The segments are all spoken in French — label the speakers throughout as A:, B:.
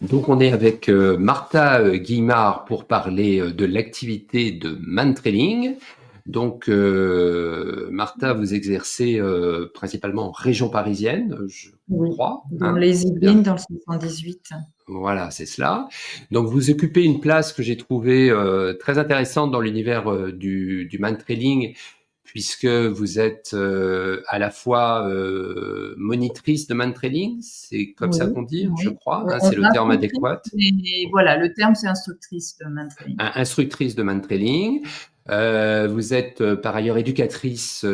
A: Donc, on est avec Martha Guimard pour parler de l'activité de mantrailing. Donc, Martha, vous exercez principalement en région parisienne, je
B: Oui,
A: crois,
B: dans
A: hein?
B: les
A: C'est bien.
B: Yvelines, dans le 78.
A: Voilà, c'est cela. Donc, vous occupez une place que j'ai trouvée très intéressante dans l'univers du mantrailing, puisque vous êtes à la fois monitrice de mantrailing, c'est comme ça
B: Oui,
A: qu'on dit, je
B: oui.
A: crois, hein,
B: On
A: c'est le terme
B: instructrice,
A: adéquat.
B: mais voilà, le terme, c'est instructrice de mantrailing.
A: Instructrice de mantrailing. Vous êtes par ailleurs éducatrice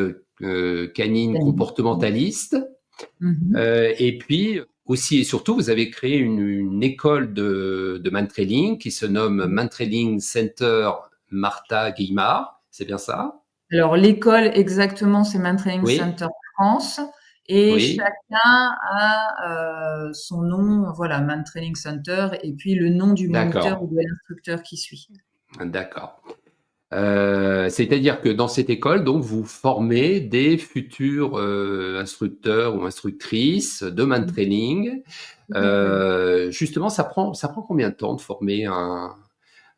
A: canine
B: Canine.
A: comportementaliste.
B: Mhm.
A: Et puis aussi et surtout, vous avez créé une école de mantrailing qui se nomme Mantrailing Center Martha Guimard. C'est bien ça?
B: Alors, l'école, exactement, c'est Mantrailing
A: Oui,
B: Center France. Et
A: oui,
B: chacun a son nom, voilà, Mantrailing Center, et puis le nom du moniteur
A: d'accord,
B: ou de l'instructeur qui suit.
A: d'accord. C'est-à-dire que dans cette école, donc, vous formez des futurs instructeurs ou instructrices de mantrailing.
B: Tout à fait.
A: Justement, ça prend combien de temps de former un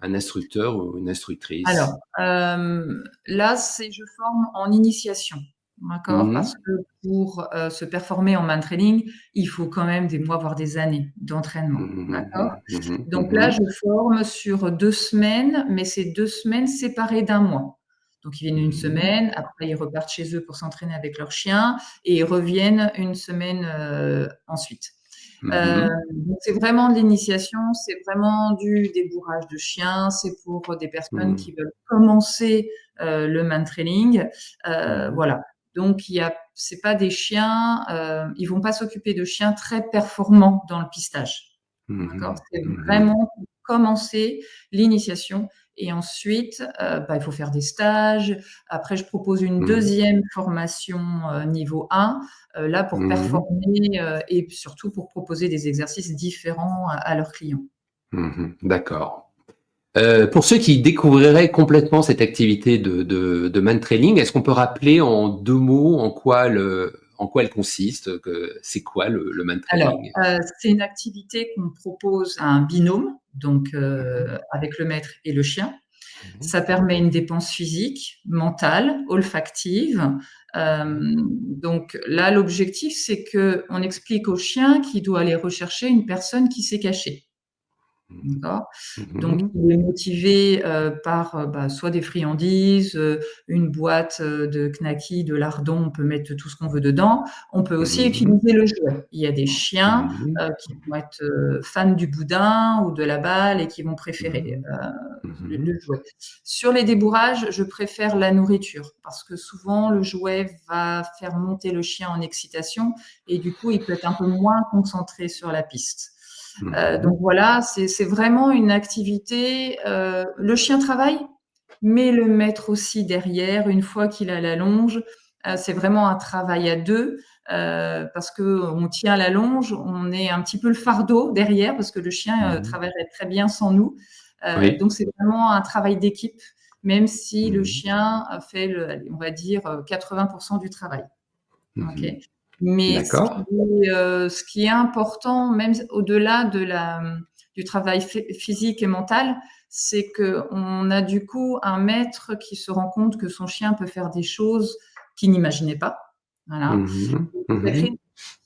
A: instructeur ou une instructrice?
B: Alors, là, je forme en initiation, d'accord? Parce
A: Mhm,
B: que pour se performer en main training, il faut quand même des mois, voire des années d'entraînement, d'accord?
A: mhm, mhm,
B: Donc là, je
A: mhm,
B: forme sur 2 semaines, mais c'est 2 semaines séparées d'un mois. Donc, ils viennent une
A: mhm,
B: semaine, après ils repartent chez eux pour s'entraîner avec leur chien et ils reviennent une semaine ensuite.
A: mhm,
B: Donc c'est vraiment de l'initiation, c'est vraiment du débourrage de chiens, c'est pour des personnes
A: mhm,
B: qui veulent commencer le mantrailing.
A: mhm,
B: Voilà. Donc c'est pas des chiens, ils vont pas s'occuper de chiens très performants dans le pistage. D'accord?
A: mhm,
B: C'est
A: mhm,
B: vraiment pour commencer l'initiation et ensuite, il faut faire des stages. Après, je propose une
A: mhm,
B: deuxième formation, niveau 1, là pour
A: mhm,
B: performer, et surtout pour proposer des exercices différents à leurs clients.
A: mhm. D'accord. Pour ceux qui découvriraient complètement cette activité de mantrailing, est-ce qu'on peut rappeler en deux mots en quoi elle consiste, c'est quoi le
B: Alors,
A: mantrailing?
B: c'est une activité qu'on propose à un binôme, donc
A: Mhm,
B: avec le maître et le chien.
A: mhm,
B: Ça permet une dépense physique, mentale, olfactive. Donc là, l'objectif, c'est qu'on explique au chien qu'il doit aller rechercher une personne qui s'est cachée. D'accord? Donc,
A: mhm,
B: il est motivé par soit des friandises, une boîte de knackis, de lardons, on peut mettre tout ce qu'on veut dedans. On peut aussi
A: mhm,
B: utiliser le jouet. Il y a des chiens
A: mhm,
B: qui vont être fans du boudin ou de la balle et qui vont préférer
A: mhm, mhm,
B: le jouet. Sur les débourrages, je préfère la nourriture parce que souvent le jouet va faire monter le chien en excitation et du coup, il peut être un peu moins concentré sur la piste.
A: mhm,
B: Donc voilà, c'est vraiment une activité. Le chien travaille, mais le maître aussi derrière, une fois qu'il a la longe, c'est vraiment un travail à deux parce que on tient la longe, on est un petit peu le fardeau derrière parce que le chien
A: mhm.
B: travaillerait très bien sans nous.
A: Oui.
B: Donc c'est vraiment un travail d'équipe, même si le
A: Mhm,
B: chien fait allez, on va dire 80% du travail. Ok.
A: mhm.
B: Mais
A: D'accord.
B: ce qui est important, même au-delà du travail physique et mental, c'est qu'on a du coup un maître qui se rend compte que son chien peut faire des choses qu'il n'imaginait pas. Voilà.
A: Mhm,
B: Ça crée
A: mhm,
B: une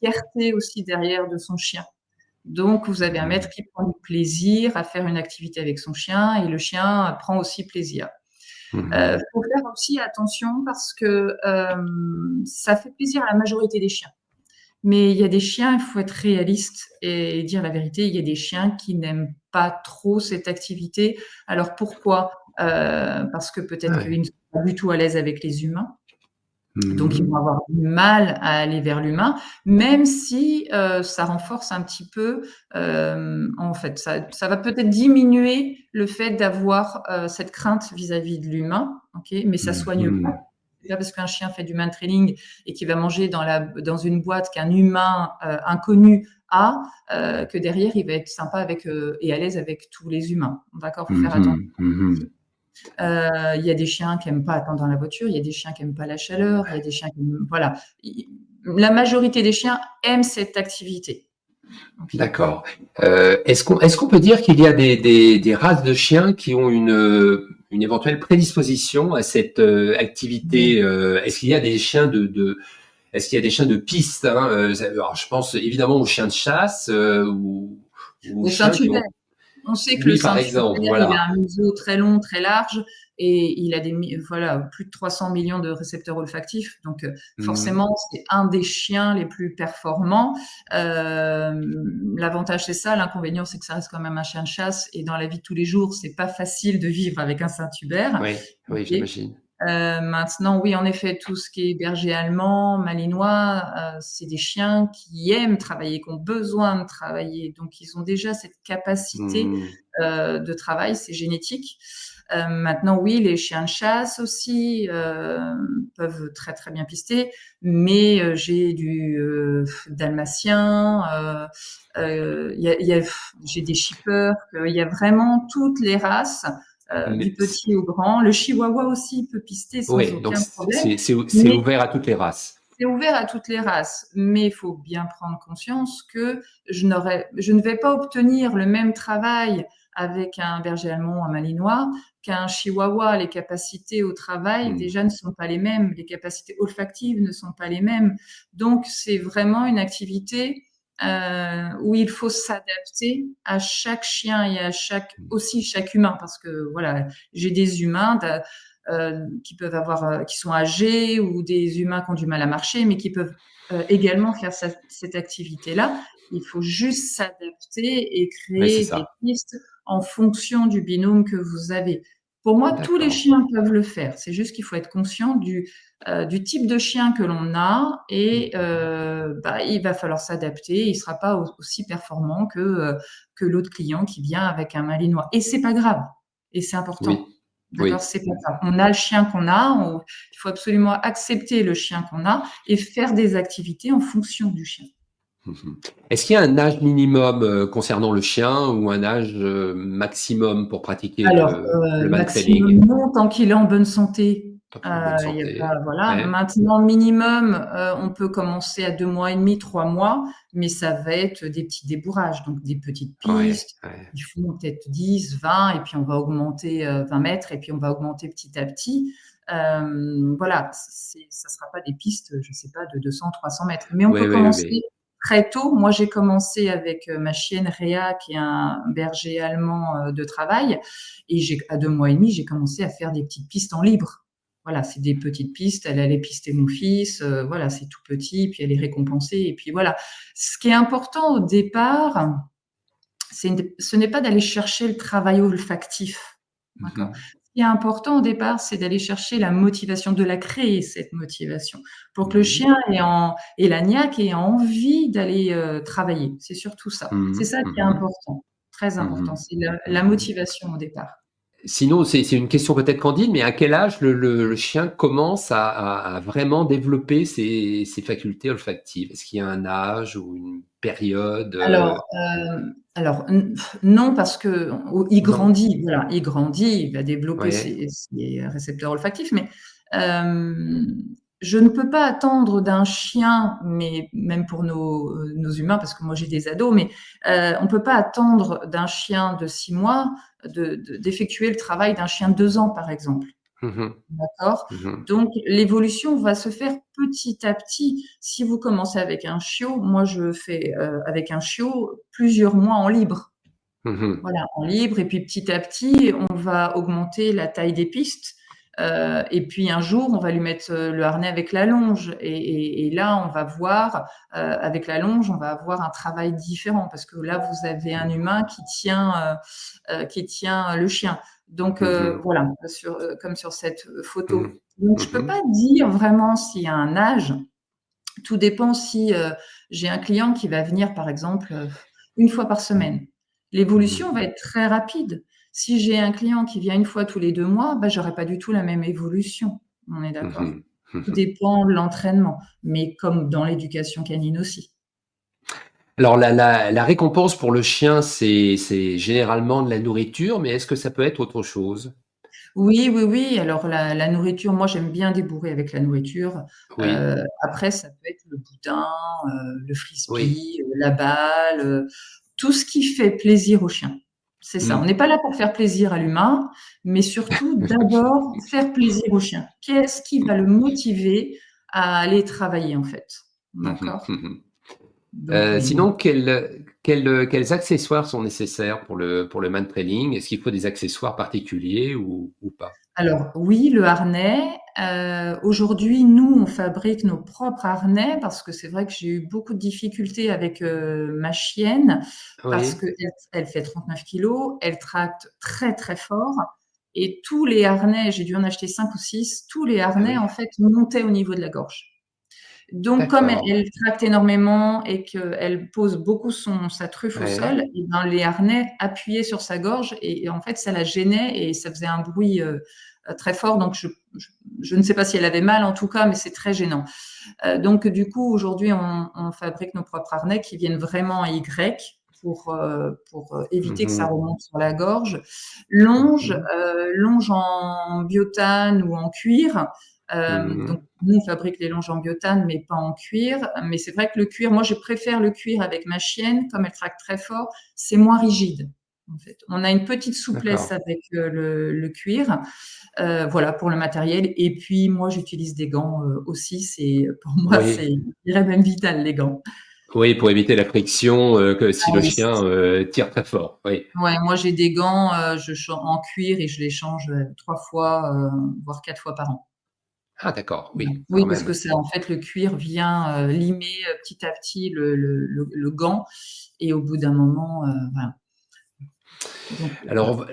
B: fierté aussi derrière de son chien. Donc, vous avez un maître
A: mhm,
B: qui prend du plaisir à faire une activité avec son chien et le chien prend aussi plaisir.
A: mhm.
B: Faut faire aussi attention parce que ça fait plaisir à la majorité des chiens. Mais il y a des chiens, il faut être réaliste et dire la vérité, il y a des chiens qui n'aiment pas trop cette activité. Alors pourquoi? Parce que peut-être qu'ils
A: Ouais.
B: ne sont pas du tout à l'aise avec les humains, donc ils vont
A: Mhm,
B: avoir du mal à aller vers l'humain, même si ça renforce un petit peu, en fait, ça va peut-être diminuer le fait d'avoir cette crainte vis-à-vis de l'humain, ok, mais ça soigne pas.
A: mhm,
B: C'est pas parce qu'un chien fait du main training et qu'il va manger dans une boîte qu'un humain inconnu a, que derrière il va être sympa avec et à l'aise avec tous les humains. D'accord, faut faire attention.
A: mhm, mhm.
B: Il y a des chiens qui aiment pas attendre dans la voiture, il y a des chiens qui aiment pas la chaleur, il y a des chiens qui aiment, voilà. La majorité des chiens aiment cette activité. Donc il est pas.
A: D'accord. Est-ce qu'on peut dire qu'il y a des races de chiens qui ont une éventuelle prédisposition à cette activité? Est-ce qu'il y a des chiens est-ce qu'il y a des chiens de piste, hein, alors je pense évidemment aux chiens de chasse ou aux
B: Au
A: chiens qui
B: Saint-Hubert.
A: ont.
B: On sait que le
A: Oui, par
B: Saint-Hubert,
A: exemple,
B: il
A: voilà.
B: a un museau très long, très large, et il a voilà, plus de 300 millions de récepteurs olfactifs. Donc,
A: Mhm.
B: forcément, c'est un des chiens les plus performants. L'avantage, c'est ça. L'inconvénient, c'est que ça reste quand même un chien de chasse. Et dans la vie de tous les jours, c'est pas facile de vivre avec un Saint-Hubert.
A: Oui, oui,
B: Ok.
A: j'imagine.
B: Maintenant, oui, en effet, tout ce qui est berger allemand, malinois, c'est des chiens qui aiment travailler, qui ont besoin de travailler. Donc, ils ont déjà cette capacité
A: Mhm.
B: de travail, c'est génétique. Maintenant, oui, les chiens de chasse aussi peuvent très très bien pister, mais j'ai du dalmatien, j'ai des shippers, il y a vraiment toutes les races
A: Mais
B: du petit au grand. Le chihuahua aussi peut pister sans
A: oui, donc
B: aucun problème,
A: c'est
B: mais
A: ouvert à toutes les races.
B: c'est ouvert à toutes les races. Mais il faut bien prendre conscience que je ne vais pas obtenir le même travail avec un berger allemand ou un malinois qu'un chihuahua. Les capacités au travail
A: Mhm.
B: déjà ne sont pas les mêmes, les capacités olfactives ne sont pas les mêmes. Donc c'est vraiment une activité où il faut s'adapter à chaque chien et à chaque humain, parce que voilà, j'ai des humains qui peuvent qui sont âgés, ou des humains qui ont du mal à marcher, mais qui peuvent également faire cette activité-là. Il faut juste s'adapter et
A: Oui, c'est
B: créer des
A: ça.
B: pistes en fonction du binôme que vous avez. Pour moi, tous les
A: D'accord.
B: chiens peuvent le faire. C'est juste qu'il faut être conscient du type de chien que l'on a, et il va falloir s'adapter. Il ne sera pas aussi performant que l'autre client qui vient avec un malinois. Et c'est pas grave. Et c'est important.
A: Oui,
B: D'accord,
A: oui.
B: c'est pas grave. On a le chien qu'on a. Il faut absolument accepter le chien qu'on a et faire des activités en fonction du chien.
A: Mhm. Est-ce qu'il y a un âge minimum concernant le chien ou un âge maximum pour pratiquer
B: Alors,
A: le
B: maximum
A: mantrailing?
B: non, tant qu'il est en bonne santé.
A: Tant qu'il est en bonne
B: Il y a
A: santé.
B: pas, voilà.
A: Ouais,
B: Maintenant, minimum, on peut commencer à 2 mois et demi, 3 mois, mais ça va être des petits débourrages, donc des petites
A: ouais,
B: pistes.
A: ouais.
B: Ils font peut-être 10, 20, et puis on va augmenter 20 mètres, et puis on va augmenter petit à petit. Voilà, ça sera pas des pistes, je sais pas, de 200, 300 mètres, mais on
A: Ouais,
B: peut
A: ouais, ouais,
B: commencer
A: ouais.
B: très tôt. Moi, j'ai commencé avec ma chienne Réa, qui est un berger allemand de travail. Et à 2 mois et demi, j'ai commencé à faire des petites pistes en libre. Voilà, c'est des petites pistes. Elle allait pister mon fils. Voilà, c'est tout petit. Puis elle est récompensée. Et puis voilà. Ce qui est important au départ, ce n'est pas d'aller chercher le travail olfactif. D'accord.
A: Mhm.
B: Ce qui est important au départ, c'est d'aller chercher la motivation, de la créer, cette motivation, pour que le
A: Mhm.
B: chien et la niaque ait envie d'aller travailler. C'est surtout ça. C'est
A: Mhm.
B: ça qui est
A: Mhm.
B: important, très important.
A: Mhm.
B: C'est la
A: Mhm.
B: motivation au départ.
A: Sinon, c'est une question peut-être candide, mais à quel âge le chien commence à vraiment développer ses facultés olfactives? Est-ce qu'il y a un âge ou une période
B: Non, parce que il
A: Non?
B: grandit, voilà, il grandit, il va développer
A: Ouais.
B: ses récepteurs olfactifs, mais euh, je ne peux pas attendre d'un chien, mais même pour nos humains, parce que moi j'ai des ados, mais on peut pas attendre d'un chien de 6 mois d'effectuer le travail d'un chien de 2 ans, par exemple.
A: Mhm.
B: D'accord?
A: Mhm.
B: Donc, l'évolution va se faire petit à petit. Si vous commencez avec un chiot, moi, je fais avec un chiot plusieurs mois en libre.
A: Mhm.
B: Voilà, en libre. Et puis, petit à petit, on va augmenter la taille des pistes. Et puis, un jour, on va lui mettre le harnais avec la longe. Et là, on va voir, avec la longe, on va avoir un travail différent. Parce que là, vous avez un humain qui tient le chien. Donc
A: Mhm.
B: voilà, comme sur cette photo.
A: Mhm.
B: Donc je peux
A: Mhm.
B: pas dire vraiment s'il y a un âge. Tout dépend si j'ai un client qui va venir par exemple une fois par semaine. L'évolution
A: Mhm.
B: va être très rapide. Si j'ai un client qui vient une fois tous les 2 mois, bah, j'aurai pas du tout la même évolution. On est d'accord?
A: Mhm.
B: Tout
A: Mhm.
B: dépend de l'entraînement, mais comme dans l'éducation canine aussi.
A: Alors la récompense pour le chien, c'est généralement de la nourriture, mais est-ce que ça peut être autre chose?
B: Oui, oui, oui. Alors la nourriture, moi j'aime bien débourrer avec la nourriture.
A: Oui,
B: Après, ça peut être le boudin, le
A: oui.
B: frisbee, la balle, tout ce qui fait plaisir au chien. C'est ça. On
A: Mmh.
B: n'est pas là pour faire plaisir à l'humain, mais surtout d'abord faire plaisir au chien. Qu'est-ce qui va le motiver à aller travailler en fait?
A: Mmh mh.
B: D'accord?
A: Mmh.
B: Donc oui, oui.
A: Sinon, quels accessoires sont nécessaires pour le mantrailing? Est-ce qu'il faut des accessoires particuliers ou pas?
B: Alors oui, le harnais. Aujourd'hui, nous, on fabrique nos propres harnais parce que c'est vrai que j'ai eu beaucoup de difficultés avec ma chienne parce
A: Oui,
B: qu'elle elle fait 39 kilos, elle tracte très très fort et tous les harnais, j'ai dû en acheter 5 ou 6, tous les
A: ah
B: harnais en
A: oui,
B: fait montaient au niveau de la gorge. Donc, comme
A: d'accord.
B: elle tracte énormément et qu'elle pose beaucoup sa truffe au
A: Ouais,
B: sol, et ben, les harnais appuyaient sur sa gorge et en fait, ça la gênait et ça faisait un bruit très fort. Donc, je ne sais pas si elle avait mal en tout cas, mais c'est très gênant. Donc, du coup, aujourd'hui, on fabrique nos propres harnais qui viennent vraiment à Y pour éviter que ça
A: mmh
B: remonte sur la gorge.
A: mh.
B: Longe,
A: Mmh.
B: longe en biotane ou en cuir. Donc,
A: Mmh.
B: nous, on fabrique les longes en biotane, mais pas en cuir. Mais c'est vrai que le cuir, moi, je préfère le cuir avec ma chienne, comme elle traque très fort, c'est moins rigide. En fait, on a une petite souplesse
A: D'accord.
B: avec le cuir. Voilà pour le matériel. Et puis moi, j'utilise des gants aussi. C'est pour moi, c'est,
A: Oui.
B: je dirais même vital les gants.
A: Oui, pour éviter la friction, que si
B: Ah
A: le
B: oui,
A: chien, tire très fort. Oui.
B: ouais, moi j'ai des gants, en cuir et je les change 3 fois, voire 4 fois par an.
A: Ah d'accord,
B: Ouais.
A: oui,
B: Oui,
A: quand
B: parce
A: même.
B: que ça, en fait, le cuir vient limer petit à petit le gant et au bout d'un moment, voilà. Donc,
A: Alors,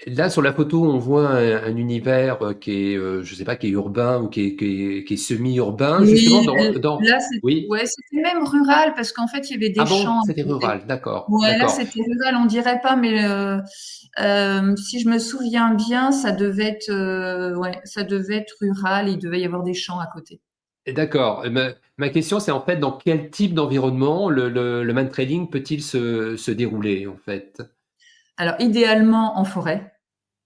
A: là, sur la photo, on voit un univers qui est, je sais pas, qui est urbain ou qui est semi-urbain. Justement,
B: oui, là,
A: oui.
B: ouais, c'était même rural parce qu'en fait, il y avait des
A: Ah bon,
B: champs à
A: c'était
B: côté.
A: rural. D'accord,
B: Ouais, là,
A: d'accord.
B: c'était rural, on dirait pas, mais si je me souviens bien, ça devait être, ouais, ça devait être rural. Il devait y avoir des champs à côté.
A: Et d'accord. Ma question, c'est en fait, dans quel type d'environnement le mantrailing peut-il se dérouler, en fait?
B: Alors, idéalement en forêt.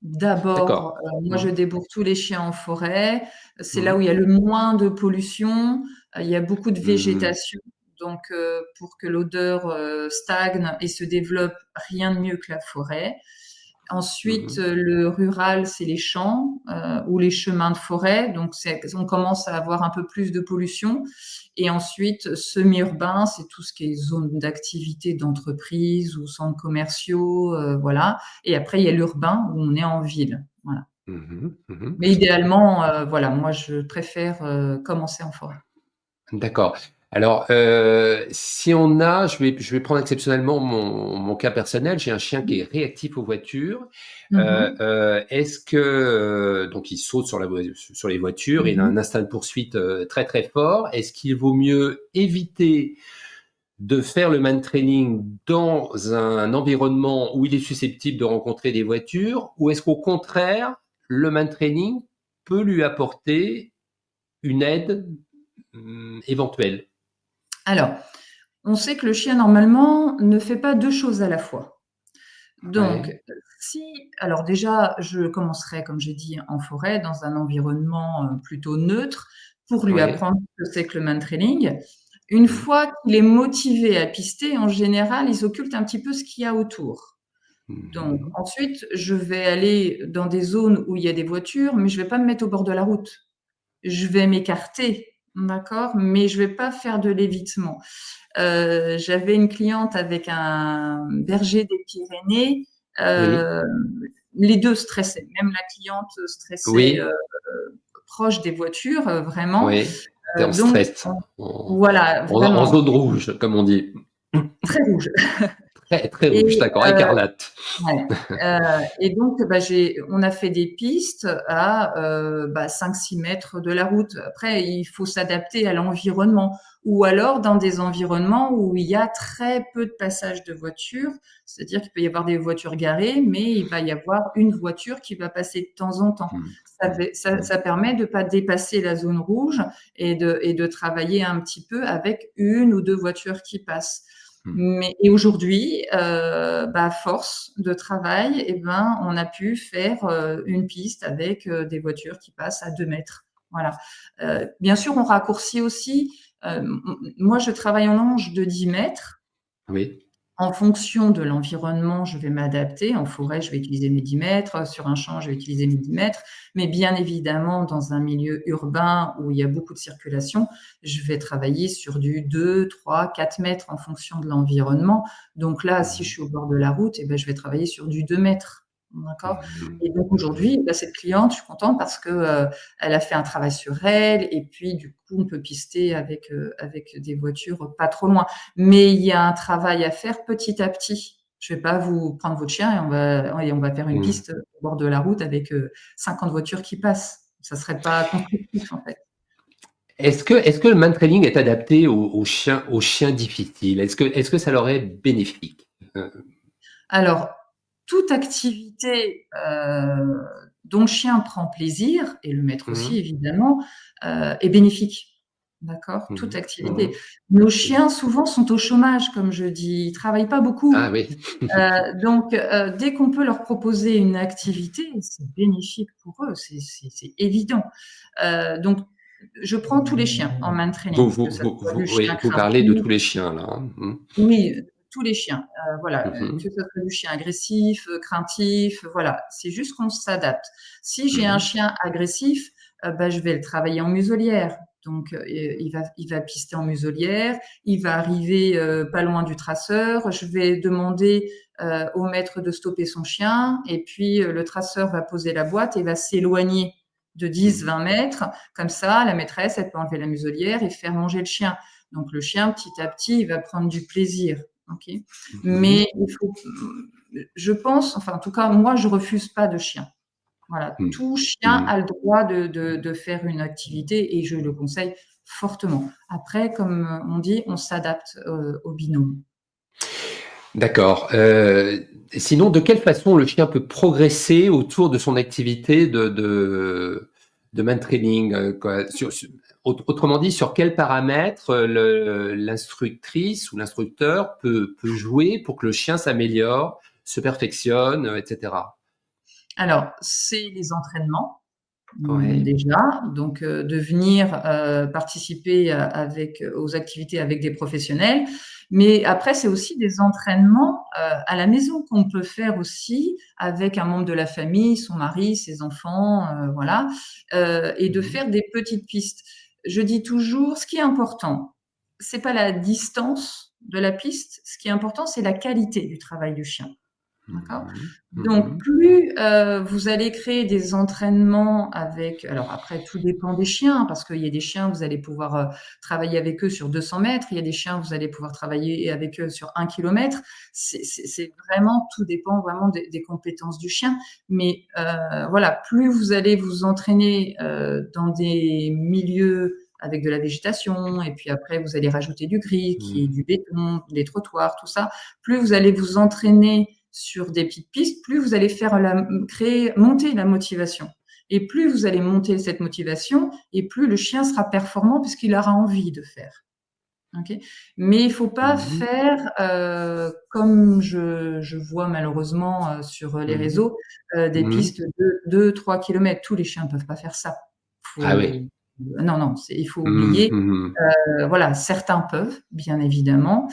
B: D'abord,
A: D'accord.
B: moi, je
A: Mmh.
B: débourre tous les chiens en forêt. C'est là
A: Mmh.
B: où il y a le moins de pollution. Il y a beaucoup de
A: Mmh.
B: végétation. Donc, pour que l'odeur stagne et se développe, rien de mieux que la forêt. Ensuite,
A: Mmh.
B: le rural, c'est les champs ou les chemins de forêt. Donc, on commence à avoir un peu plus de pollution. Et ensuite, semi-urbain, c'est tout ce qui est zone d'activité d'entreprise ou centres commerciaux, voilà. Et après, il y a l'urbain où on est en ville. Voilà.
A: Mmh. Mmh.
B: Mais idéalement, voilà, moi, je préfère commencer en forêt.
A: D'accord. Alors, si on a, je vais prendre exceptionnellement mon cas personnel. J'ai un chien qui est réactif aux voitures.
B: Mhm.
A: Est-ce que donc il saute sur les voitures, il a un
B: Mhm.
A: instinct de poursuite très très fort. Est-ce qu'il vaut mieux éviter de faire le man training dans un environnement où il est susceptible de rencontrer des voitures, ou est-ce qu'au contraire, le man training peut lui apporter une aide éventuelle?
B: Alors, on sait que le chien, normalement, ne fait pas deux choses à la fois. Donc,
A: Ouais,
B: si, alors déjà, je commencerai, comme j'ai dit, en forêt, dans un environnement plutôt neutre, pour lui
A: ouais.
B: apprendre ce que c'est que le man-trailing. Une
A: Mmh.
B: fois qu'il est motivé à pister, en général, il s'occulte un petit peu ce qu'il y a autour. Donc,
A: Mmh.
B: ensuite, je vais aller dans des zones où il y a des voitures, mais je vais pas me mettre au bord de la route. Je vais m'écarter, d'accord, mais je vais pas faire de l'évitement. J'avais une cliente avec un berger des Pyrénées.
A: Oui,
B: Euh, les deux stressaient. Même la cliente stressait
A: oui,
B: proche des voitures, vraiment.
A: oui. Tu es en
B: Donc,
A: stress,
B: voilà,
A: en
B: vraiment
A: zone rouge, comme on dit.
B: très rouge.
A: Très, très rouge,
B: Et
A: d'accord, écarlate.
B: ouais. Et donc, bah, on a fait des pistes à 5-6 mètres de la route. Après, il faut s'adapter à l'environnement. Ou alors dans des environnements où il y a très peu de passages de voitures, c'est-à-dire qu'il peut y avoir des voitures garées, mais il va y avoir une voiture qui va passer de temps en temps.
A: Mmh,
B: Ça,
A: mmh, mmh.
B: ça permet de ne pas dépasser la zone rouge et de travailler un petit peu avec une ou deux voitures qui passent.
A: Mmh.
B: Mais aujourd'hui, à force de travail, eh ben, on a pu faire une piste avec des voitures qui passent à 2 mètres. Voilà. Bien sûr, on raccourcit aussi. Moi, je travaille en longe de 10 mètres.
A: Oui.
B: En fonction de l'environnement, je vais m'adapter. En forêt, je vais utiliser mes 10 mètres. Sur un champ, je vais utiliser mes 10 mètres. Mais bien évidemment, dans un milieu urbain où il y a beaucoup de circulation, je vais travailler sur du 2, 3, 4 mètres en fonction de l'environnement. Donc là, si je
A: Mmh.
B: suis au bord de la route, eh ben, je vais travailler sur du 2 mètres. D'accord?
A: Mmh.
B: Et donc
A: Mmh.
B: aujourd'hui, cette cliente, je suis contente parce que elle a fait un travail sur elle. Et puis, du coup, on peut pister avec des voitures pas trop loin. Mais il y a un travail à faire petit à petit. Je vais pas vous prendre votre chien et on va faire une
A: Mmh.
B: piste au bord de la route avec 50 voitures qui passent. Ça serait pas constructif, en fait.
A: Est-ce que le mantrailing est adapté aux chiens difficiles? Est-ce que ça leur est bénéfique?
B: Alors, toute activité dont le chien prend plaisir, et le maître
A: Mmh.
B: aussi évidemment, est bénéfique. D'accord? Toute
A: Mmh.
B: activité.
A: Mmh.
B: Nos
A: Mmh.
B: chiens souvent sont au chômage, comme je dis, ils travaillent pas
A: Ah
B: beaucoup.
A: oui.
B: Donc, dès qu'on peut leur proposer une activité, c'est bénéfique pour eux, c'est évident. Donc, je prends tous les chiens en
A: Vous
B: mantrailing,
A: vous
B: que ça
A: vous
B: soit du
A: vous
B: chien
A: oui, vous parlez
B: craintif.
A: de tous les chiens là, hein? Mmh.
B: Oui, tous les chiens, voilà,
A: Mmh.
B: que ce soit du chien agressif, craintif, voilà. C'est juste qu'on s'adapte. Si j'ai un
A: Mmh.
B: chien agressif, je vais le travailler en muselière. Donc, il va pister en muselière, il va arriver, pas loin du traceur. Je vais demander, au maître de stopper son chien et puis, le traceur va poser la boîte et va s'éloigner de
A: Mmh.
B: 10-20 mètres. Comme ça, la maîtresse, elle peut enlever la muselière et faire manger le chien. Donc le chien, petit à petit, il va prendre du plaisir. Ok.
A: Mmh.
B: Mais je pense, enfin en tout cas, moi, je refuse pas de chien. Voilà,
A: Mmh.
B: tout chien
A: Mmh.
B: a le droit de faire une activité et je le conseille fortement. Après, comme on dit, on s'adapte au binôme.
A: D'accord. Sinon, de quelle façon le chien peut progresser autour de son activité de mantrailing, quoi? Autrement dit, sur quels paramètres l'instructrice ou l'instructeur peut jouer pour que le chien s'améliore, se perfectionne, etc.
B: Alors, c'est les entraînements.
A: Oui.
B: Déjà, donc de venir participer aux activités avec des professionnels. Mais après, c'est aussi des entraînements à la maison qu'on peut faire aussi avec un membre de la famille, son mari, ses enfants, voilà, et de
A: Mmh.
B: faire des petites pistes. Je dis toujours, ce qui est important, c'est pas la distance de la piste, ce qui est important, c'est la qualité du travail du chien. D'accord?
A: Mmh.
B: Donc
A: Mmh.
B: plus, vous allez créer des entraînements avec alors après tout dépend des chiens, parce qu'il y a des chiens, vous allez pouvoir, travailler avec eux sur 200 mètres. Il y a des chiens, vous allez pouvoir travailler avec eux sur 1 kilomètre. C'est vraiment tout dépend vraiment des compétences du chien. Mais, voilà, plus vous allez vous entraîner, dans des milieux avec de la végétation et puis après vous allez rajouter du gris, qui est
A: Mmh.
B: du béton, des trottoirs, tout ça. Plus vous allez vous entraîner sur des petites pistes, plus vous allez monter la motivation. Et plus vous allez monter cette motivation, et plus le chien sera performant puisqu'il aura envie de faire. Okay. Mais il faut pas
A: Mmh.
B: faire comme je vois malheureusement sur les
A: Mmh.
B: réseaux des
A: Mmh.
B: pistes de 2-3 kilomètres. Tous les chiens ne peuvent pas faire ça.
A: Ah oui.
B: Faut... Non, non, il faut
A: Mmh.
B: oublier.
A: Mmh.
B: Voilà, certains peuvent, bien évidemment,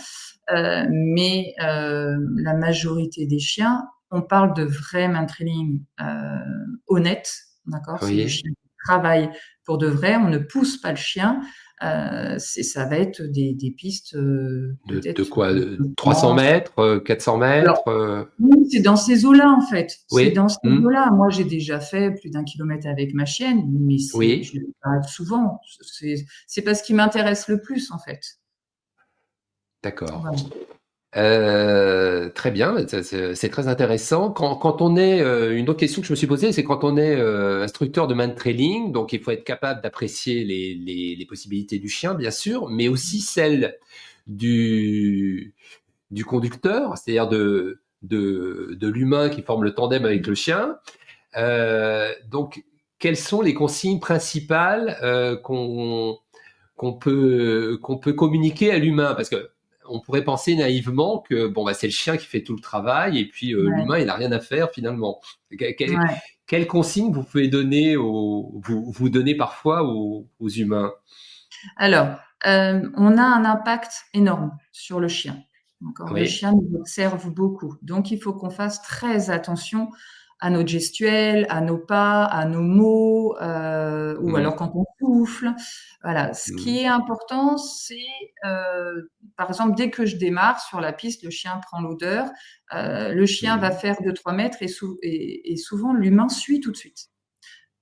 B: mais la majorité des chiens, on parle de vrai main-training honnête, d'accord? C'est du
A: Oui.
B: chien qui travaille pour de vrai, on ne pousse pas le chien, ça va être des pistes,
A: De
B: peut-être
A: quoi? 300
B: 200.
A: mètres, 400
B: Alors
A: mètres?
B: oui, c'est dans ces eaux-là, en fait, c'est
A: Oui.
B: dans ces
A: Mmh.
B: eaux-là. Moi, j'ai déjà fait plus d'1 kilomètre avec ma chienne, mais
A: Oui.
B: je le fais pas souvent. C'est pas ce qui m'intéresse le plus, en fait.
A: D'accord.
B: Voilà.
A: Très bien, c'est très intéressant. Quand on est, une autre question que je me suis posée, c'est quand on est instructeur de man-trailing, donc il faut être capable d'apprécier les possibilités du chien, bien sûr, mais aussi celles du, du conducteur, c'est-à-dire de l'humain qui forme le tandem avec le chien. Donc, quelles sont les consignes principales qu'on peut communiquer à l'humain? Parce que on pourrait penser naïvement que bon, bah, c'est le chien qui fait tout le travail et puis
B: Ouais,
A: l'humain, il n'a rien à faire finalement.
B: ouais.
A: Quelles consignes vous pouvez donner vous donnez parfois aux humains?
B: Alors, on a un impact énorme sur le chien. D'accord? Le
A: Oui.
B: chien nous observe beaucoup, donc il faut qu'on fasse très attention à notre gestuelle, à nos pas, à nos mots, ou alors
A: Mmh.
B: quand on souffle. Voilà. Ce qui
A: Mmh.
B: est important, c'est, par exemple, dès que je démarre sur la piste, le chien prend l'odeur, le chien va
A: Mmh.
B: faire 2-3 mètres et souvent l'humain suit tout de suite.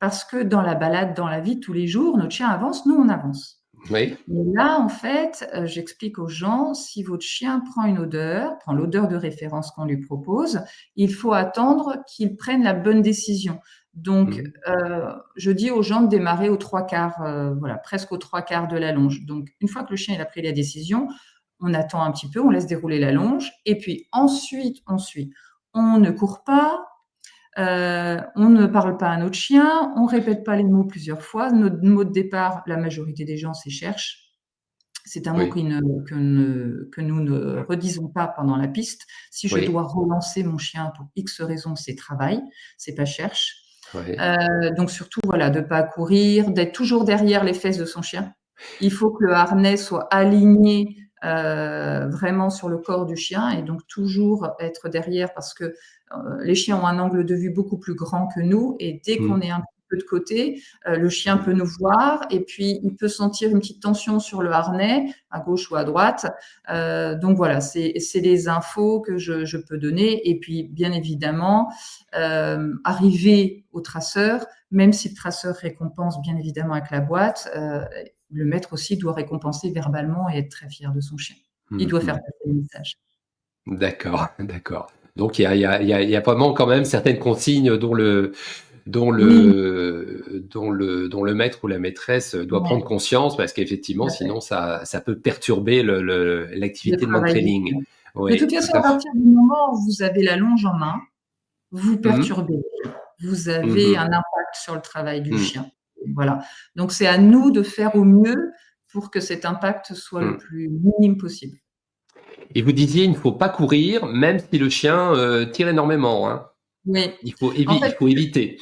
B: Parce que dans la balade, dans la vie de tous les jours, notre chien avance, nous on avance.
A: Oui.
B: Mais là, en fait, j'explique aux gens, si votre chien prend une odeur, prend l'odeur de référence qu'on lui propose, il faut attendre qu'il prenne la bonne décision. Donc,
A: Mmh.
B: je dis aux gens de démarrer aux 3/4, voilà, presque aux 3/4 de la longe. Donc, une fois que le chien il a pris la décision, on attend un petit peu, on laisse dérouler la longe et puis ensuite on suit. On ne court pas, on ne parle pas à notre chien, on répète pas les mots plusieurs fois. Notre mot de départ, la majorité des gens, c'est cherche. C'est un mot
A: Oui.
B: que nous ne redisons pas pendant la piste. Si je
A: Oui.
B: dois relancer mon chien pour X raison, c'est travail, c'est pas cherche.
A: Oui.
B: Donc surtout, voilà, de pas courir, d'être toujours derrière les fesses de son chien. Il faut que le harnais soit aligné vraiment sur le corps du chien et donc toujours être derrière parce que les chiens ont un angle de vue beaucoup plus grand que nous et dès qu'on
A: Mmh.
B: est un petit peu de côté, le chien peut
A: Mmh.
B: nous voir et puis il peut sentir une petite tension sur le harnais, à gauche ou à droite. Donc voilà, c'est les infos que je peux donner. Et puis, bien évidemment, arriver au traceur, même si le traceur récompense bien évidemment avec la boîte, le maître aussi doit récompenser verbalement et être très fier de son chien. Il
A: Mmh
B: doit faire
A: mh.
B: passer le message.
A: D'accord, d'accord. Donc il y a vraiment quand même certaines consignes
B: Oui,
A: dont le maître ou la maîtresse doit
B: ouais,
A: prendre conscience parce
B: tout
A: qu'effectivement
B: à fait.
A: sinon ça peut perturber
B: Le
A: l'activité de
B: travail du
A: mantrailing.
B: chien. De
A: Oui,
B: toute
A: tout
B: façon, à
A: à fait.
B: partir du moment où vous avez la longe en main, vous
A: Mmh.
B: perturbez. Vous
A: Mmh
B: avez
A: mh.
B: un impact sur le travail du
A: Mmh.
B: chien. Voilà. Donc c'est à nous de faire au mieux pour que cet impact soit le
A: Mmh.
B: plus minime possible.
A: Et vous disiez, il ne faut pas courir même si le chien, tire énormément, hein?
B: Oui. En
A: Il
B: fait,
A: faut éviter.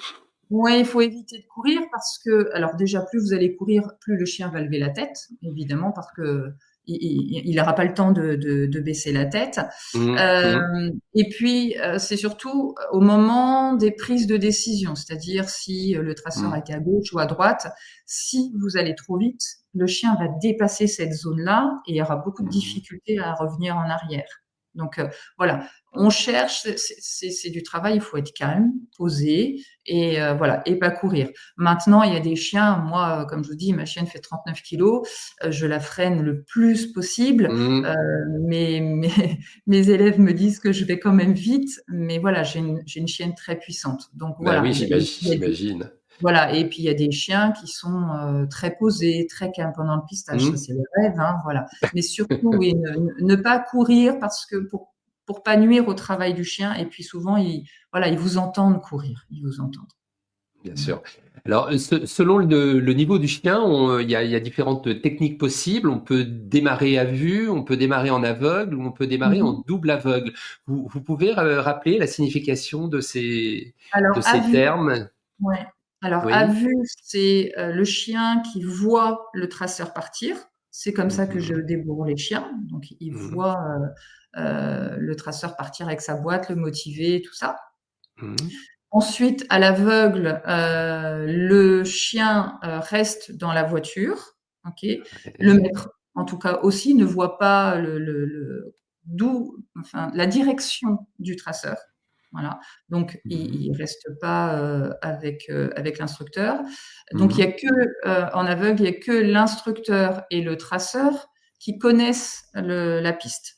B: ouais, il faut éviter de courir parce que alors déjà plus vous allez courir, plus le chien va lever la tête, évidemment, parce qu'il n'aura pas le temps de baisser la tête.
A: Mmh. Mmh.
B: Et puis, c'est surtout au moment des prises de décision, c'est-à-dire si le traceur
A: Mmh.
B: a été à gauche ou à droite, si vous allez trop vite, le chien va dépasser cette zone-là et il y aura beaucoup de
A: Mmh.
B: difficultés à revenir en arrière. Donc, voilà, on cherche, c'est du travail, il faut être calme, posé et voilà, et pas courir. Maintenant, il y a des chiens, moi, comme je vous dis, ma chienne fait 39 kilogrammes, je la freine le plus possible,
A: Mmh.
B: heu, mais mes élèves me disent que je vais quand même vite, mais voilà, j'ai une chienne très puissante. Donc
A: Bah
B: voilà,
A: oui,
B: il y a des
A: j'imagine.
B: voilà et puis il y a des chiens qui sont, très posés, très calmes pendant le pistage. Ça,
A: Mmh.
B: c'est le rêve, hein, voilà. Mais surtout, oui, ne pas courir parce que pour pas nuire au travail du chien et puis souvent, voilà, ils vous entendent courir, ils vous entendent.
A: Bien
B: Voilà.
A: sûr. Alors, selon le niveau du chien, il y a différentes techniques possibles. On peut démarrer à vue, on peut démarrer en aveugle ou on peut démarrer en
B: Mmh.
A: double aveugle. Vous pouvez rappeler la signification de
B: Alors à
A: ces
B: vue,
A: termes?
B: ouais. Alors à
A: Oui.
B: vue, c'est, le chien qui voit le traceur partir. C'est comme ça que je
A: Mhm.
B: débourre les chiens. Donc il
A: Mhm.
B: voit, le traceur partir avec sa boîte, le motiver, tout ça.
A: Mhm.
B: Ensuite, à l'aveugle, le chien, reste dans la voiture, OK. Le
A: Ouais.
B: maître, en tout cas aussi, ne voit pas d'où enfin, la direction du traceur. Voilà. Donc
A: Mhm.
B: il reste pas, avec l'instructeur. Donc il y a
A: Mhm.
B: que, en aveugle, il y a que l'instructeur et le traceur qui connaissent la piste.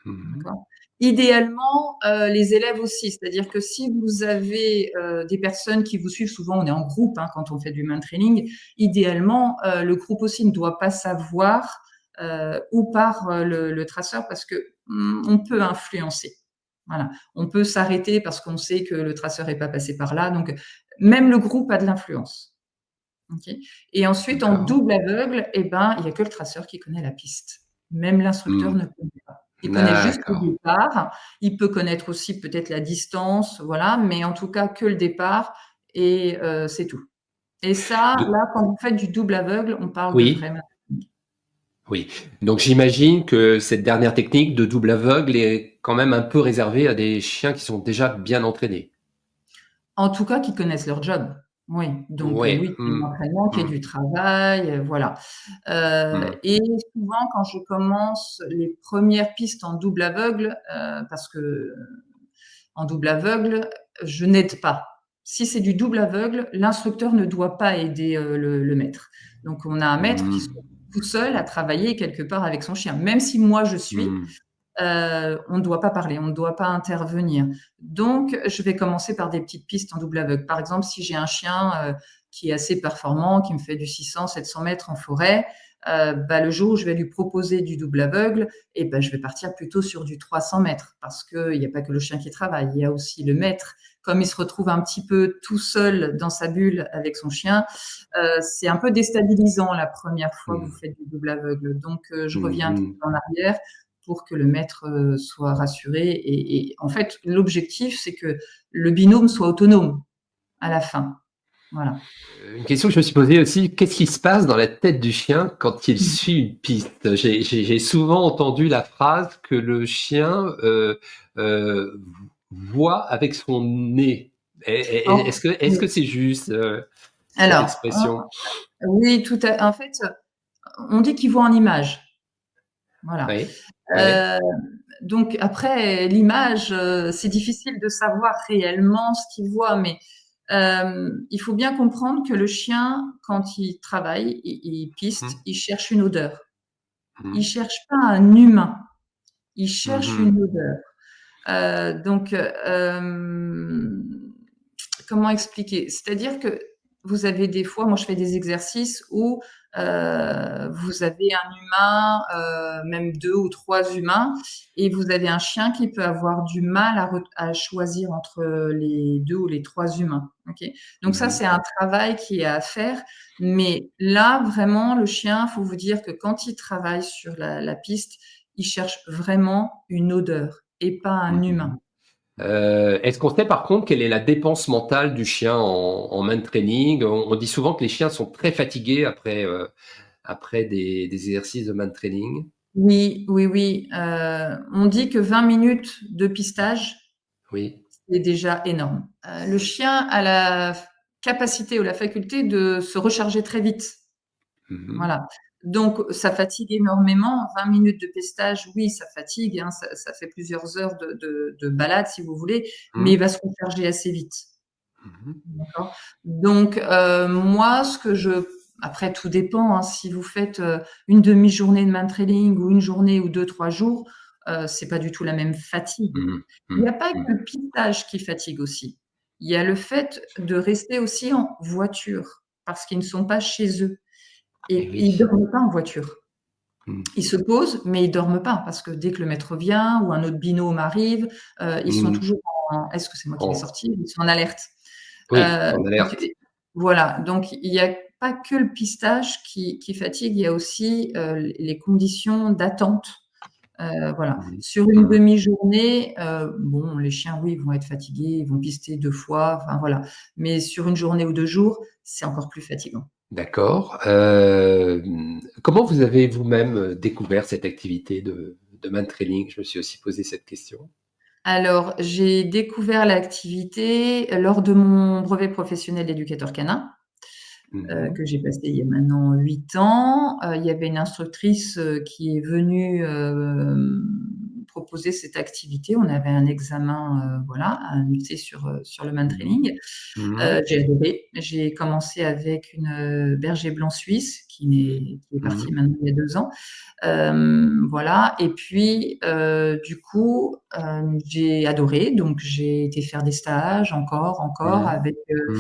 A: Mhm.
B: D'accord. Idéalement, les élèves aussi, c'est-à-dire que si vous avez, des personnes qui vous suivent, souvent on est en groupe, hein, quand on fait du main training, idéalement, le groupe aussi ne doit pas savoir, où part, le traceur parce que, on peut influencer. Voilà. On peut s'arrêter parce qu'on sait que le traceur est pas passé par là, donc même le groupe a de l'influence. OK? Et ensuite en
A: D'accord.
B: double aveugle et ben, il y a que le traceur qui connaît la piste. Même l'instructeur
A: Mmh.
B: ne connaît pas. Il connaît juste le
A: D'accord.
B: départ. Il peut connaître aussi peut-être la distance, voilà, mais en tout cas que le départ et c'est tout. Et ça,
A: De
B: là, quand vous faites du double aveugle, on parle de
A: oui,
B: vraiment.
A: oui. Donc j'imagine que cette dernière technique de double aveugle est quand même un peu réservée à des chiens qui sont déjà bien entraînés?
B: En tout cas, qui connaissent leur job. Oui, donc
A: Ouais.
B: oui, qu'il y ait de
A: Mmh.
B: l'entraînement, qu'il y ait
A: Mmh.
B: du travail, voilà.
A: Mmh.
B: Et souvent quand je commence les premières pistes en double aveugle, parce que en double aveugle, je n'aide pas. Si c'est du double aveugle, l'instructeur ne doit pas aider, le maître. Donc on a un maître qui se
A: Mmh.
B: retrouve tout seul à travailler quelque part avec son chien. Même si moi je suis,
A: Mmh.
B: on ne doit pas parler, on ne doit pas intervenir. Donc, je vais commencer par des petites pistes en double aveugle. Par exemple, si j'ai un chien qui est assez performant, qui me fait du 600, 700 mètres en forêt, bah, le jour où je vais lui proposer du double aveugle, et ben, je vais partir plutôt sur du 300 mètres parce qu'il n'y a pas que le chien qui travaille, il y a aussi le maître. Comme il se retrouve un petit peu tout seul dans sa bulle avec son chien, c'est un peu déstabilisant la première fois que vous
A: Mmh.
B: faites du double aveugle. Donc, je
A: Mmh
B: reviens un petit
A: mh.
B: peu en arrière pour que le maître soit rassuré. Et en fait, l'objectif, c'est que le binôme soit autonome à la fin. Voilà.
A: Une question que je me suis posée aussi, qu'est-ce qui se passe dans la tête du chien quand il suit une piste? J'ai souvent entendu la phrase que le chien, heu, voit avec son nez.
B: En-
A: Est-ce que c'est juste, cette
B: alors,
A: expression?
B: oui, en fait, on dit qu'il voit en image. Voilà.
A: Oui, ouais.
B: Euh, donc après, l'image, c'est difficile de savoir réellement ce qu'il voit, mais il faut bien comprendre que le chien, quand il travaille, il piste,
A: Mmh.
B: il cherche une odeur. Il
A: Mmh.
B: cherche pas un humain. Il
A: Mmh
B: cherche
A: mh.
B: une odeur. Donc, comment expliquer? C'est-à-dire que vous avez des fois, moi je fais des exercices où vous avez un humain, même 2 ou 3 humains, et vous avez un chien qui peut avoir du mal à choisir entre les 2 ou les 3 humains. Ok. Donc ça,
A: Mmh.
B: c'est un travail qui est à faire. Mais là, vraiment, le chien, faut vous dire que quand il travaille sur la piste, il cherche vraiment une odeur et pas un
A: Mmh.
B: humain.
A: Est-ce qu'on sait par contre quelle est la dépense mentale du chien en main training? On dit souvent que les chiens sont très fatigués après, après des exercices de main training.
B: Oui, oui, oui. On dit que 20 minutes de pistage,
A: Oui.
B: c'est déjà énorme. Le chien a la capacité ou la faculté de se recharger très vite.
A: Mmh.
B: Voilà. Donc, ça fatigue énormément. 20 minutes de pistage, oui, ça fatigue, hein, ça fait plusieurs heures de balade, si vous voulez, mais
A: Mmh.
B: il va se recharger assez vite.
A: Mmh.
B: D'accord. Donc, moi, après, tout dépend, hein, si vous faites une demi-journée de main trailing ou une journée ou 2, 3 jours, c'est pas du tout la même fatigue.
A: Mmh.
B: Il
A: Mmh.
B: n'y a pas
A: Mmh.
B: que le pistage qui fatigue aussi. Il y a le fait de rester aussi en voiture parce qu'ils ne sont pas chez eux
A: Eh
B: et
A: oui.
B: ils dorment pas en voiture.
A: Mmh.
B: Ils se posent, mais ils dorment pas parce que dès que le maître vient ou un autre binôme arrive, ils sont
A: Mmh.
B: toujours est-ce que c'est moi qui vais
A: En
B: sortir? Ils sont en alerte.
A: oui, en
B: Donc
A: alerte.
B: voilà, donc il n'y a pas que le pistage qui fatigue, il y a aussi, les conditions d'attente. Voilà.
A: Mmh.
B: Sur une
A: Mmh.
B: demi-journée, bon, les chiens, oui, vont être fatigués, ils vont pister 2 fois, enfin voilà. Mais sur une journée ou 2 jours, c'est encore plus fatigant.
A: D'accord. Comment vous avez vous-même, découvert cette activité de main training? Je me suis aussi posé cette question.
B: Alors, j'ai découvert l'activité lors de mon brevet professionnel d'éducateur canin.
A: Mmh.
B: Que j'ai passé il y a maintenant 8 ans. Il y avait une instructrice, qui est venue, proposer cette activité. On avait un examen, voilà, à noter sur le
A: Mmh.
B: man-training.
A: Mmh.
B: J'ai adoré. J'ai commencé avec une, berger blanc suisse qui est partie
A: Mmh.
B: maintenant il y a 2 ans. Voilà. Et puis, du coup, j'ai adoré, donc j'ai été faire des stages encore
A: Mmh.
B: avec,
A: Mmh.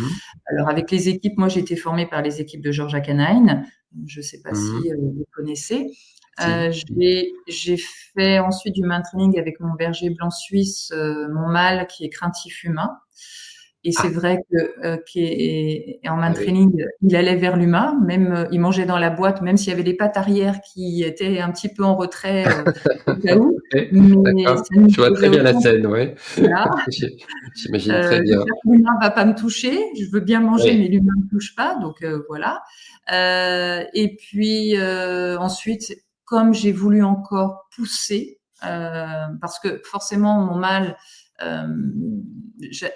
B: alors avec les équipes, moi j'ai été formée par les équipes de Georgia Canine. Je ne sais pas
A: Mmh.
B: si, vous connaissez.
A: Si, si.
B: J'ai fait ensuite du main training avec mon berger blanc suisse, mon mâle qui est craintif humain. Et c'est
A: Ah,
B: vrai que en main
A: ah oui.
B: training, il allait vers l'humain, même il mangeait dans la boîte, même s'il y avait les pattes arrière qui étaient un petit peu en retrait au cas où,
A: Ok,
B: mais
A: d'accord.
B: ça ne
A: Je vois
B: posait
A: très bien la
B: aucun
A: scène, ouais.
B: voilà.
A: J'imagine très bien.
B: J'espère que l'humain va pas me toucher. Je veux bien manger,
A: Oui.
B: mais l'humain me touche pas, donc voilà. Et puis ensuite, comme j'ai voulu encore pousser, parce que forcément mon mâle, euh,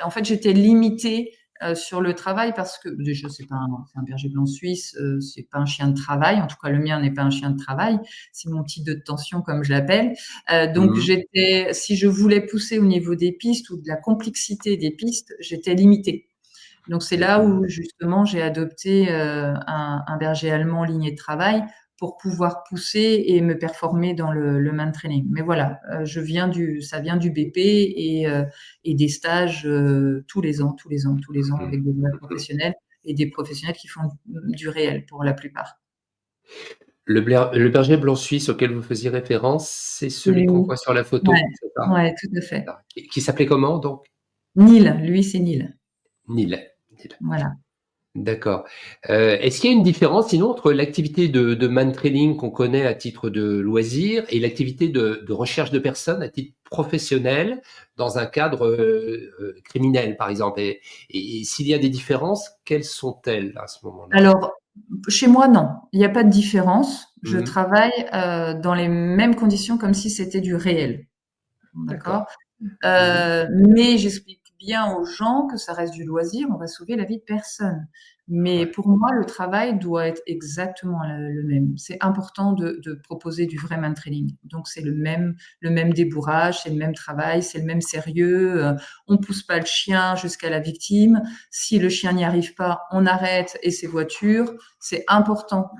B: en fait, j'étais limitée sur le travail parce que déjà c'est un berger blanc suisse, c'est pas un chien de travail. En tout cas, le mien n'est pas un chien de travail. C'est mon petit 2 de tension comme je l'appelle. Donc
A: Mhm.
B: si je voulais pousser au niveau des pistes ou de la complexité des pistes, j'étais limitée. Donc c'est là
A: Mhm.
B: où justement j'ai adopté un berger allemand lignée de travail pour pouvoir pousser et me performer dans le man training. Mais voilà, ça vient du BP et des stages tous les ans, tous les ans, tous les ans avec des vrais
A: Mhm.
B: professionnels et des professionnels qui font du réel pour la plupart.
A: Le berger blanc suisse auquel vous faisiez référence, c'est
B: C'est
A: celui qu'on
B: lui.
A: voit sur la
B: Ouais,
A: photo, c'est ça?
B: ouais, tout à fait.
A: Qui s'appelait comment donc?
B: Nil, lui c'est Nil.
A: Nil. Nil.
B: Voilà.
A: D'accord. Est-ce qu'il y a une différence sinon entre l'activité de man trailing qu'on connaît à titre de loisir et l'activité de recherche de personnes à titre professionnel dans un cadre criminel, par exemple? Et s'il y a des différences, quelles sont-elles à ce moment-là?
B: Alors, chez moi, non, il n'y a pas de différence. Je
A: Mhm.
B: travaille dans les mêmes conditions comme si c'était du réel. D'accord?
A: D'accord. Mhm.
B: Mais j'explique bien aux gens que ça reste du loisir, on va sauver la vie de personne. Mais
A: Ouais.
B: pour moi, le travail doit être exactement le même. C'est important de proposer du vrai man training. Donc c'est le même débourrage, c'est le même travail, c'est le même sérieux. On pousse pas le chien jusqu'à la victime. Si le chien n'y arrive pas, on arrête et c'est voiture. C'est important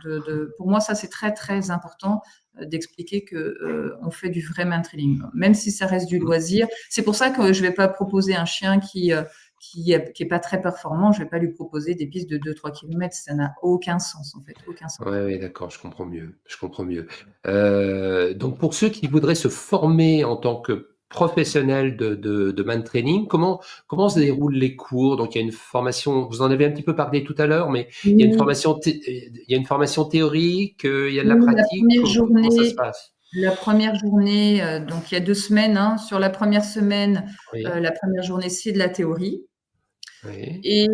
B: pour moi, ça c'est très très important d'expliquer que on fait du vrai main training, même si ça reste du
A: Mhm.
B: loisir. C'est pour ça que je vais pas proposer un chien qui est pas très performant, je vais pas lui proposer des pistes de 2-3 km, ça n'a aucun sens en fait, aucun sens.
A: Ouais, ouais, d'accord, je comprends mieux. Je comprends mieux. Donc, pour ceux qui voudraient se former en tant que professionnel de man training, comment se déroulent les cours? Donc, il y a une formation, vous en avez un petit peu parlé tout à l'heure, mais il y a une
B: Oui,
A: formation, il y a une formation théorique, il y a de la
B: oui,
A: pratique. Comment ça se passe?
B: la première journée, donc il y a 2 semaines, hein, sur la première semaine,
A: Oui,
B: la première journée c'est de la théorie.
A: oui.
B: Et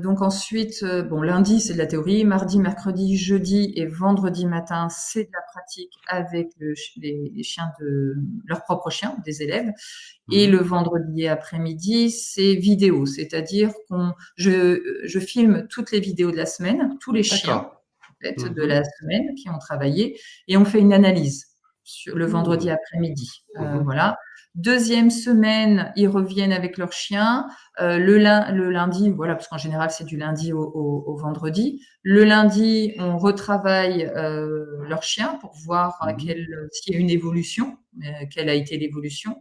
B: donc ensuite, bon, lundi, c'est de la théorie, mardi, mercredi, jeudi et vendredi matin, c'est de la pratique avec les chiens leurs propres chiens, des élèves. Et le
A: Mhm.
B: vendredi après-midi, c'est vidéo, c'est-à-dire je filme toutes les vidéos de la semaine, tous les chiens
A: D'accord.
B: en fait, de
A: Mhm.
B: la semaine qui ont travaillé, et on fait une analyse sur le vendredi
A: Mhm.
B: après-midi.
A: Mhm.
B: Voilà. Deuxième semaine, ils reviennent avec leurs chiens. Le lundi, voilà, parce qu'en général, c'est du lundi au vendredi. Le lundi, on retravaille leur chien pour voir
A: Mhm.
B: s'il y a une évolution, quelle a été l'évolution.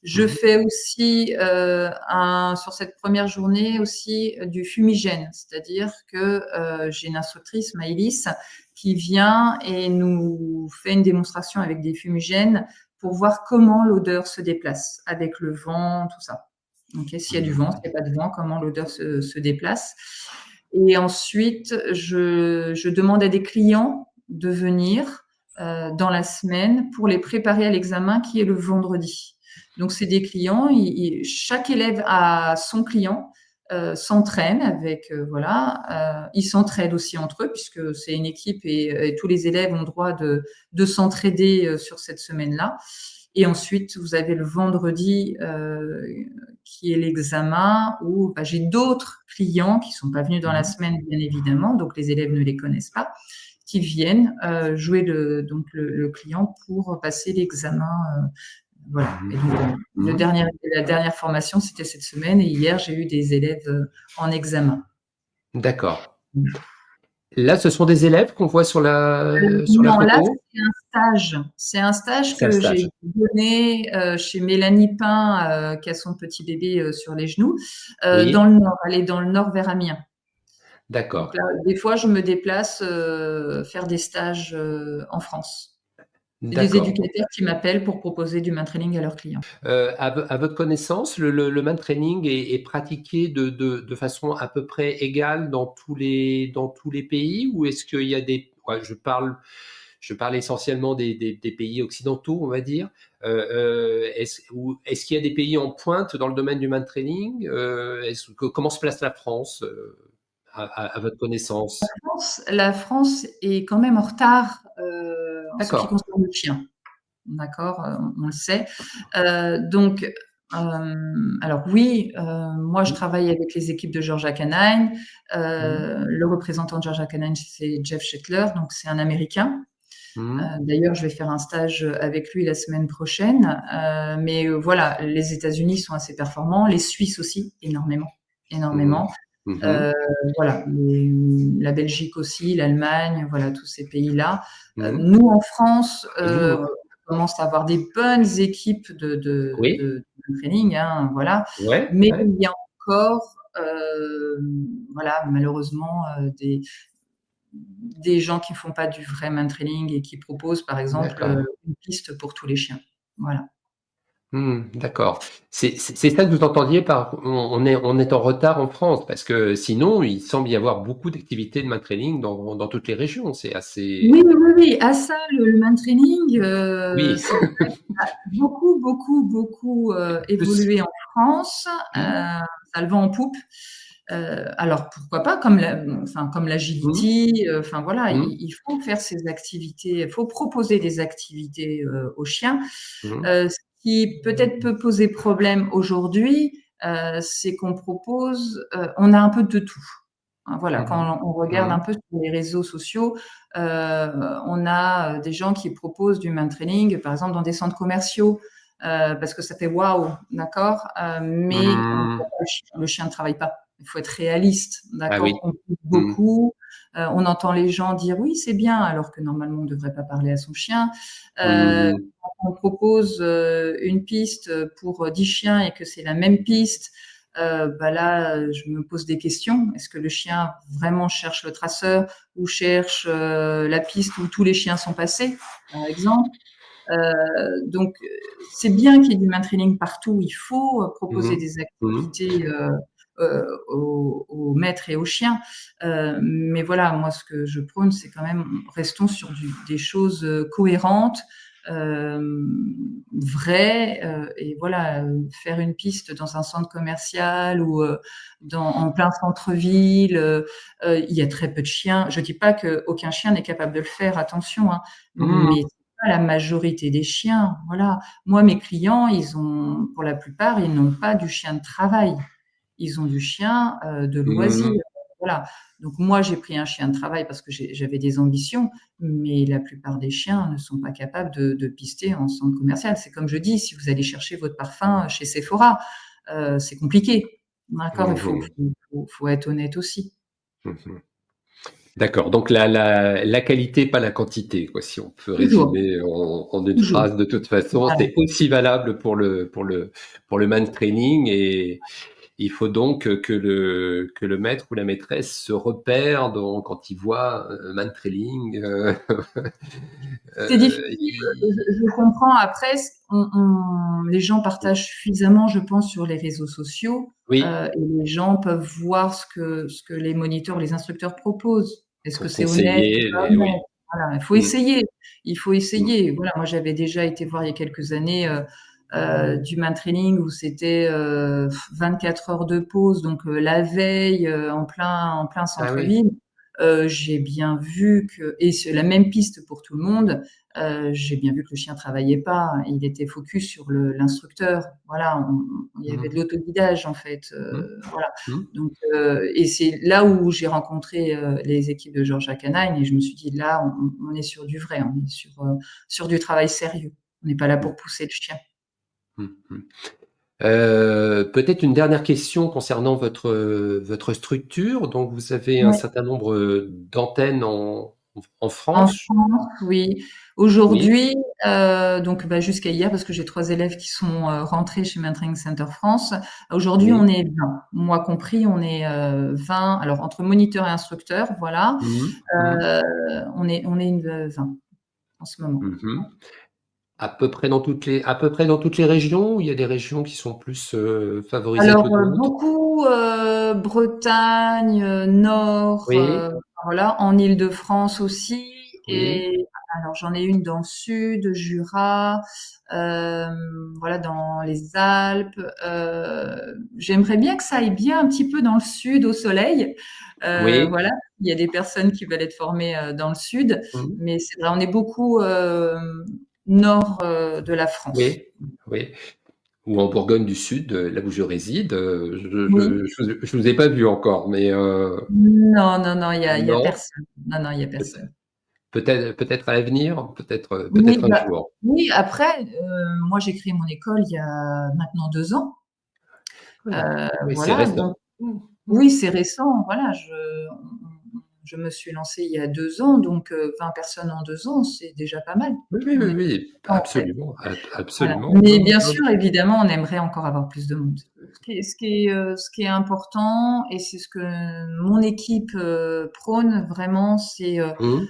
B: Je
A: Mhm.
B: fais aussi sur cette première journée aussi du fumigène, c'est-à-dire que j'ai une instructrice, Maëlys, qui vient et nous fait une démonstration avec des fumigènes pour voir comment l'odeur se déplace avec le vent, tout ça. Okay, s'il y a du vent, s'il n'y a pas de vent, comment l'odeur se déplace. Et ensuite, je demande à des clients de venir dans la semaine pour les préparer à l'examen qui est le vendredi. Donc, c'est des clients, chaque élève a son client, s'entraîne avec, voilà, ils s'entraident aussi entre eux puisque c'est une équipe et tous les élèves ont le droit de s'entraider sur cette semaine-là. Et ensuite, vous avez le vendredi qui est l'examen où bah, j'ai d'autres clients qui sont pas venus dans la
A: Mhm.
B: semaine, bien évidemment, donc les élèves ne les connaissent pas, qui viennent jouer le client pour passer l'examen. Voilà. Et
A: Mhm.
B: donc,
A: Mhm.
B: la dernière formation, c'était cette semaine, et hier, j'ai eu des élèves en examen.
A: D'accord. Là, ce sont des élèves qu'on voit sur la
B: Non, là,
A: photo.
B: c'est un stage. C'est un stage
A: C'est un
B: que
A: stage.
B: j'ai donné chez Mélanie Pain, qui a son petit bébé sur les genoux, dans
A: Oui,
B: le nord. Elle est dans le nord vers Amiens. Donc
A: d'accord.
B: là, des fois, je me déplace faire des stages en France. C'est des
A: D'accord.
B: éducateurs qui m'appellent pour proposer du main-training à leurs clients.
A: À votre connaissance, le man training est pratiqué de façon à peu près égale dans tous les pays, ou est-ce qu'il y a des, ouais, je parle essentiellement des pays occidentaux, on va dire. Est-ce qu'il y a des pays en pointe dans le domaine du man training? Comment se place la France à votre connaissance?
B: La France est quand même en retard en ce qui
A: D'accord.
B: concerne le chien. D'accord, on le sait. Donc, alors oui, moi je
A: Mmh.
B: travaille avec les équipes de Georgia Canine.
A: Mmh.
B: Le représentant de Georgia Canine, c'est Jeff Shetler, donc c'est un Américain.
A: Mmh.
B: D'ailleurs, je vais faire un stage avec lui la semaine prochaine. Mais voilà, les États-Unis sont assez performants, les Suisses aussi, énormément,
A: Mmh.
B: énormément.
A: Mmh.
B: Euh, voilà, la Belgique aussi, l'Allemagne, voilà, tous ces pays-là.
A: Mmh.
B: Nous, en France,
A: Nous,
B: on commence à avoir des bonnes équipes
A: oui,
B: de training, hein, voilà.
A: ouais,
B: Mais
A: ouais,
B: il y a encore, voilà, malheureusement, des gens qui font pas du vrai main training et qui proposent, par exemple,
A: d'accord.
B: une piste pour tous les chiens. Voilà.
A: D'accord. C'est ça que vous entendiez par on est en retard en France, parce que sinon il semble y avoir beaucoup d'activités de mat training dans toutes les régions. C'est
B: Oui,
A: assez.
B: oui, oui, oui. À ça, le main training,
A: Oui.
B: c'est beaucoup, beaucoup, beaucoup
A: Plus.
B: évolué en France.
A: Mmh,
B: Ça le vend en poupe. Alors pourquoi pas, enfin, comme
A: mmh,
B: l'agility. Enfin voilà,
A: mmh,
B: il faut faire ces activités. Il faut proposer des activités aux chiens.
A: mmh,
B: Ce qui peut-être peut poser problème aujourd'hui, c'est qu'on propose, on a un peu de tout. Hein, voilà,
A: mmh,
B: quand on regarde un
A: mmh,
B: peu sur les réseaux sociaux, on a des gens qui proposent du main training, par exemple dans des centres commerciaux, parce que ça fait waouh, d'accord, mais
A: mmh.
B: le chien ne travaille pas. Il faut être réaliste,
A: Ah
B: d'accord.
A: oui.
B: On pousse
A: Mmh,
B: beaucoup, on entend les gens dire oui, c'est bien, alors que normalement on ne devrait pas parler à son chien. Euh,
A: mmh,
B: on propose une piste pour 10 chiens et que c'est la même piste, bah là, je me pose des questions. Est-ce que le chien vraiment cherche le traceur ou cherche la piste où tous les chiens sont passés, par exemple? Donc, c'est bien qu'il y ait du main training partout. Il faut proposer
A: mmh,
B: des
A: mmh,
B: activités aux maîtres et aux chiens. Mais voilà, moi, ce que je prône, c'est quand même, restons sur des choses cohérentes, euh, vraies. Et voilà, faire une piste dans un centre commercial ou en plein centre-ville, il y a très peu de chiens. Je dis pas qu'aucun chien n'est capable de le faire, attention, hein, mais
A: mmh,
B: pas la majorité des chiens. Voilà. Moi, mes clients, pour la plupart, ils n'ont pas du chien de travail. Ils ont du chien de loisir.
A: mmh,
B: Voilà. Donc moi, j'ai pris un chien de travail parce que j'avais des ambitions, mais la plupart des chiens ne sont pas capables de pister en centre commercial. C'est comme je dis, si vous allez chercher votre parfum chez Sephora, c'est compliqué. D'accord,
A: mmh,
B: faut être honnête aussi.
A: mmh. D'accord, donc la qualité, pas la quantité, quoi, si on peut
B: Toujours,
A: résumer en une
B: toujours.
A: phrase. De toute façon,
B: Voilà.
A: c'est aussi valable pour le man training, et il faut donc que le maître ou la maîtresse se repère quand il voit un man training.
B: C'est difficile,
A: Il-
B: je comprends. Après, les gens partagent suffisamment, je pense, sur les réseaux sociaux,
A: oui,
B: et les gens peuvent voir ce que les moniteurs, les instructeurs proposent. Est-ce que
A: pour
B: c'est honnête ou
A: conseiller,
B: pas
A: oui.
B: honnête? Voilà, il faut
A: Mm,
B: essayer. Il faut
A: mm.
B: essayer. Voilà, moi, j'avais déjà été voir il y a quelques années du man training où c'était 24 heures de pause, donc la veille en plein
A: Ah oui.
B: centre-ville. J'ai bien vu et c'est la même piste pour tout le monde. J'ai bien vu que le chien travaillait pas. Il était focus sur l'instructeur. Voilà, il y avait de
A: Mm,
B: l'autoguidage en fait.
A: mm,
B: Voilà.
A: mm,
B: Donc, et c'est là où j'ai rencontré les équipes de Georgia Canine et je me suis dit là, on est sur du vrai, on est sur du travail sérieux. On n'est pas là
A: mm,
B: pour pousser le chien.
A: mm, mm. Peut-être une dernière question concernant votre structure. Donc, vous avez un
B: Ouais.
A: certain nombre d'antennes en
B: En
A: France?
B: France, oui.
A: Oui.
B: Aujourd'hui, donc bah, jusqu'à hier, parce que j'ai 3 élèves qui sont rentrés chez Main Training Center France. Aujourd'hui, on
A: Oui.
B: est 20. Moi compris, on est 20. Alors entre moniteurs et instructeurs, voilà.
A: Mhm, mhm.
B: On est une 20. en ce moment.
A: Mmh. À peu près dans toutes les régions, ou il y a des régions qui sont plus, favorisées que
B: Alors,
A: d'autres?
B: beaucoup, Bretagne, Nord,
A: Oui,
B: voilà, en Île-de-France aussi.
A: oui,
B: Et alors j'en ai une dans le sud, Jura, voilà, dans les Alpes. J'aimerais bien que ça aille bien un petit peu dans le sud au soleil.
A: oui.
B: Voilà, il y a des personnes qui veulent être formées dans le sud,
A: Mmh.
B: mais c'est vrai, on est beaucoup nord de la France.
A: Oui, oui. Ou en Bourgogne du Sud, là où je réside,
B: Oui.
A: je vous ai pas vu encore, mais
B: Non, non, non, il y a
A: non,
B: personne. Non, non, il y a
A: peut
B: personne.
A: peut-être à l'avenir,
B: Oui,
A: peut-être un
B: bah,
A: jour.
B: oui, après, moi, j'ai créé mon école il y a maintenant 2 ans.
A: Oui, oui, c'est
B: Voilà, donc
A: récent. Mmh, mmh.
B: oui, c'est récent, voilà, je me suis lancée il y a 2 ans, donc 20 personnes en 2 ans, c'est déjà pas mal.
A: Oui, oui,
B: On
A: oui,
B: est
A: oui,
B: en fait.
A: absolument,
B: Voilà.
A: absolument.
B: Mais
A: Non, non,
B: bien
A: non.
B: sûr, évidemment, on aimerait encore avoir plus de monde. Ce qui est important et c'est ce que mon équipe, prône vraiment, c'est,
A: Mmh,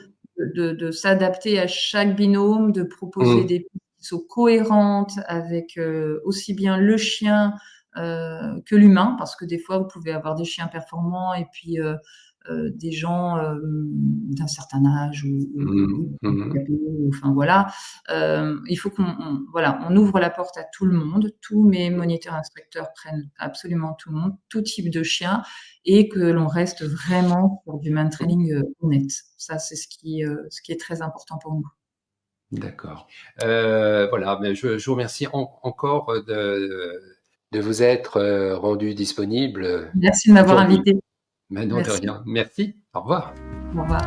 B: de s'adapter à chaque binôme, de proposer
A: mmh,
B: des pistes qui sont cohérentes avec aussi bien le chien que l'humain, parce que des fois, vous pouvez avoir des chiens performants et puis des gens d'un certain âge
A: mmh,
B: ou
A: mmh.
B: handicapés, enfin voilà. Il faut voilà, on ouvre la porte à tout le monde. Tous mes moniteurs instructeurs prennent absolument tout le monde, tout type de chien, et que l'on reste vraiment sur du main training honnête. Ça, c'est ce qui est très important pour nous.
A: D'accord. Voilà, mais je vous remercie encore de vous être, rendu disponible,
B: Merci de m'avoir
A: aujourd'hui.
B: invité.
A: Mais non, de
B: Merci.
A: rien. Merci. Au revoir.
B: Au revoir.